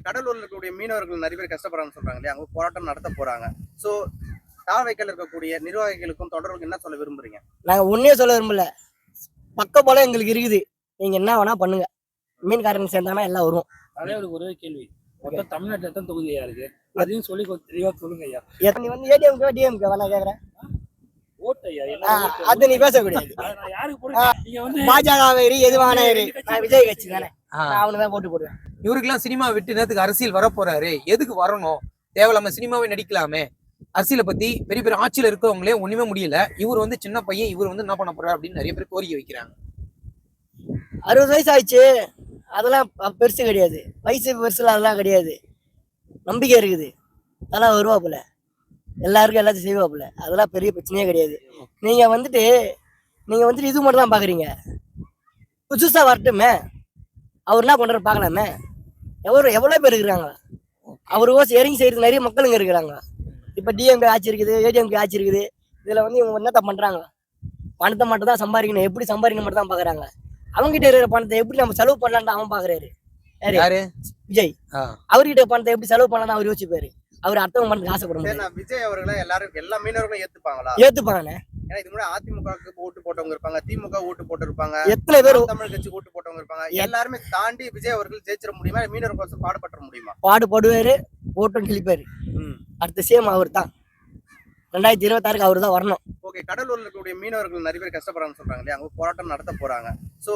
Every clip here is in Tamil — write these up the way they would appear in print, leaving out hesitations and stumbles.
கடலூர்ல இருக்கக்கூடிய மீனவர்கள் நிறைய பேர் கஷ்டப்படுறாங்கன்னு சொல்றாங்க இல்லையா? அங்க போராட்டம் நடத்த போறாங்க. சோ தாவேக்கால இருக்கக்கூடிய நிர்வாகிகளுக்கும் தொடர்புக்கு என்ன சொல்ல விரும்புறீங்க? நாங்க ஒன்னே சொல்ல விரும்பல. பக்க பலம் எங்களுக்கு இருக்குது. நீங்க என்ன வேணா பண்ணுங்க. மீன்காரங்க சேர்ந்தாங்கன்னா எல்லாம் வரும். தலைவருக்கு ஒரே கேள்வி. மொத்தம் தமிழ்நாட்டுல எத்தனை தொகுதியா இருக்கு? அதையும் சொல்லி கொஞ்சம் தெளிவா சொல்லுங்க ஐயா. நீ வந்து ஏடிஎம்கே டிஎம்கே வேணா கேக்குறேன். ஓட்டு ஐயா. என்ன ஓட்டு? அது நீ பேசக்கூடாது. நான் யாருக்கு போடுறேன்? நீங்க வந்து பாஜக வேறு எதுவான நான் விஜய் கட்சி தானே. நான் அவனுதான் போட்டு போடுவேன். இவருக்கெல்லாம் சினிமா விட்டு நேரத்துக்கு அரசியல் வர போறாரு, எதுக்கு வரணும்? தேவையில்லாம சினிமாவே நடிக்கலாமே. அரசியலை பத்தி பெரிய பெரிய ஆட்சியில இருக்கவங்களே ஒண்ணுமே முடியல. இவர் வந்து சின்ன பையன், இவர் வந்து என்ன பண்ண போறாரு அப்படின்னு நிறைய பேர் கோரிக்கை வைக்கிறாங்க. 60 வயசு ஆயிடுச்சு. அதெல்லாம் பெருசு கிடையாது. வயசு பெருசுல அதெல்லாம் கிடையாது. நம்பிக்கை இருக்குது. அதெல்லாம் வருவாப்புல. எல்லாருக்கும் எல்லாத்தையும் செய்வாப்புல. அதெல்லாம் பெரிய பிரச்சனையே கிடையாது. நீங்க வந்துட்டு இது மட்டும் தான் பாக்குறீங்க. புதுசா வரட்டுமே. அவர் என்ன பண்றாரு பாக்கலாமே. எவ்வளவு பேர் இருக்கிறாங்க. அவருக்கு இறங்கி செய்யறது நிறைய மக்களுங்க இருக்கிறாங்க. இப்ப டிஎம்கே ஆட்சி இருக்குது, ஏடிஎம்கே ஆட்சி இருக்குது. இதுல வந்து இவங்க என்னத்த பண்றாங்க? பணத்தை மட்டும் தான் சம்பாதிக்கணும். எப்படி சம்பாதிக்கணும் மட்டும் தான் பாக்குறாங்க. அவங்ககிட்ட இருக்கிற பணத்தை எப்படி நம்ம செலவு பண்ணலான்னு அவன் பாக்குறாரு. யாரு? விஜய். அவர்கிட்ட பணத்தை எப்படி செலவு பண்ணலாம் அவர் யோசிப்பாரு. அவர் அடுத்தவங்க பணத்துக்கு ஆசைப்பட முடியாது. விஜய் அவர்களை எல்லா மீனவர்களும் ஏத்துப்பாங்களா? ஏத்துப்பாங்க. ஏன்னா இது முன்னாடி அதிமுகவுக்கு ஓட்டு போட்டவங்க இருப்பாங்க, திமுக ஓட்டு போட்டு இருப்பாங்க, எத்தனை பேர் தமிழ் கட்சி ஓட்டு போட்டவங்க இருப்பாங்க. எல்லாருமே தாண்டி விஜய் அவர்கள் ஜெயிச்சிட முடியுமா? மீனவர் கோசம் பாடுபட்ட முடியுமா? பாடுபடுவாரு, ஓட்டும் கிழிப்பாரு. அடுத்த சேம் அவர் தான். 2026 அவர் தான் வரணும். ஓகே, கடலூர்ல இருக்கக்கூடிய மீனவர்கள் நிறைய பேர் கஷ்டப்படுறாங்கன்னு சொல்றாங்க இல்லையா? அங்க போராட்டம் நடத்த போறாங்க. சோ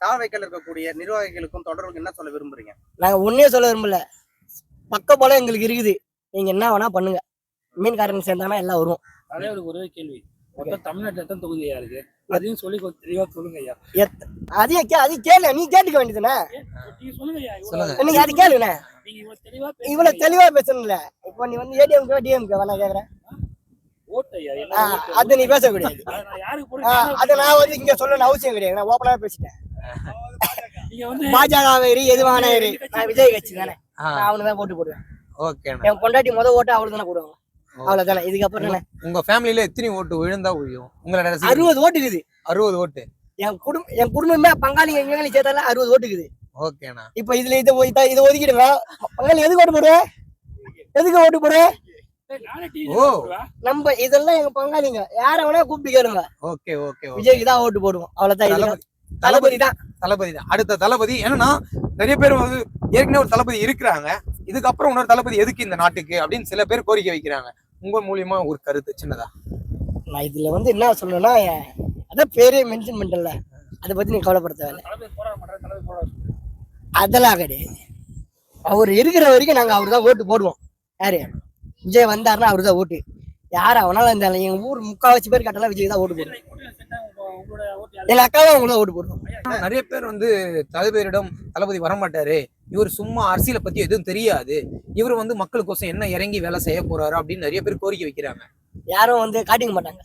தாவேக்கால இருக்கக்கூடிய நிர்வாகிகளுக்கும் தொடர்புக்கு என்ன சொல்ல விரும்புறீங்க? நாங்க ஒன்னே சொல்ல விரும்பல. பக்க பலம் எங்களுக்கு இருக்குது. நீங்க என்ன வேணா பண்ணுங்க. மீன்காரங்க சேர்ந்தாங்கன்னா எல்லாம் வரும். தலைவருக்கு ஒரே கேள்வி. மொத்தம் தமிழ்நாட்டுல எத்தனை தொகுதியா இருக்கு? அதையும் சொல்லி கொஞ்சம் தெளிவா சொல்லுங்க ஐயா. அதையும் கேளு. நீ கேட்டுக்க வேண்டியதுதானே. நீங்க சொல்லுங்க ஐயா. நீங்க அது கேளுண்ணே. நீங்க இவ்வளவு தெளிவா பேசணும்ல. இப்போ நீ வந்து ஏடிஎம்கே டிஎம்கே வேணா கேக்குறேன். ஓட்டு ஐயா. என்ன ஓட்டு? அது நீ பேசக்கூடாது. நான் யாருக்கு போடுறேன்? அது நான் வந்து இங்க சொல்லணும் அவசியம் கிடையாது. நான் ஓப்பனாவே பேசிட்டேன். நீங்க வந்து பாஜக வேறு எதுவான நான் விஜய் கட்சி தானே. நான் அவனுதான் போட்டு போடுவேன். ஓகேண்ணா. என் பொண்டாட்டி ஓட்டு அவளுக்கு தானே போடுவாங்க. அவ்வளவுதானே. இதுக்கப்புறம் என்ன? உங்க ஃபேமிலில எத்தனை ஓட்டு விழுந்தா விழும்? உங்களோட 60 ஓட்டு இருக்குது. 60 ஓட்டு. என் குடும்பமே பங்காளிங்க எங்க சேர்த்தால 60 ஓட்டு இருக்குது. ஓகேண்ணா. இப்ப இதுல இதை ஒதுக்கிடுங்க. பங்காளி எதுக்கு ஓட்டு போடுவேன்? எதுக்கு ஓட்டு போடுவேன்? ஓ, நம்ம இதெல்லாம் எங்க பங்காளிங்க. யார வேணா கூப்பிட்டு கேளுங்க. Okay okay. விஜய்க்கு தான் ஓட்டு போடுவோம். அவ்வளவுதான். தளபதி தான். அடுத்த தளபதி. என்னன்னா நிறைய பேர் வந்து ஏற்கனவே ஒரு தளபதி இருக்கிறாங்க. இதுக்கப்புறம் இன்னொரு தளபதி எதுக்கு இந்த நாட்டுக்கு அப்படின்னு சில பேர் கோரிக்கை வைக்கிறாங்க. உங்க மூலியமா ஒரு கருத்து சின்னதா? நான் இதுல வந்து என்ன சொல்லணும்னா, அதான் பேரே மென்ஷன் பண்ணல. அதை பத்தி நீ கவலைப்பட தேவையில்லை. அதெல்லாம் கிடையாது. அவர் இருக்கிற வரைக்கும் நாங்க அவரு தான் ஓட்டு போடுவோம். யாரு? விஜய் வந்தாருன்னா அவரு தான் ஓட்டு. யார் அவனாலும் இருந்தாலும் எங்க ஊர் 3/4 பேர் கட்டலாம் விஜய் தான் ஓட்டு போடுவோம். எங்க அக்காவும் அவங்கள ஓட்டு போடுவோம். நிறைய பேர் வந்து தளபதி வரமாட்டாரு, இவர் சும்மா அரசியலை பத்தி எதுவும் தெரியாது, இவர் வந்து மக்களுக்கோசம் என்ன இறங்கி வேலை செய்ய போறாரு அப்படின்னு நிறைய பேர் கோரிக்கை வைக்கிறாங்க. யாரும் வந்து காட்டிக்க மாட்டாங்க.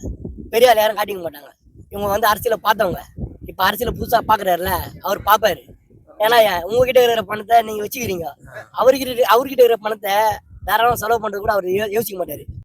பெரிய ஆள் யாரும் காட்டிக்க மாட்டாங்க. இவங்க வந்து அரசியலை பார்த்தவங்க. இப்ப அரசியலை புதுசா பாக்குறாருல, அவர் பாப்பாரு. ஏன்னா உங்ககிட்ட இருக்கிற பணத்தை நீங்க வச்சுக்கிறீங்க. அவர்கிட்ட இருக்கிற பணத்தை வேற செலவு பண்றது கூட அவர் யோசிக்க மாட்டாரு.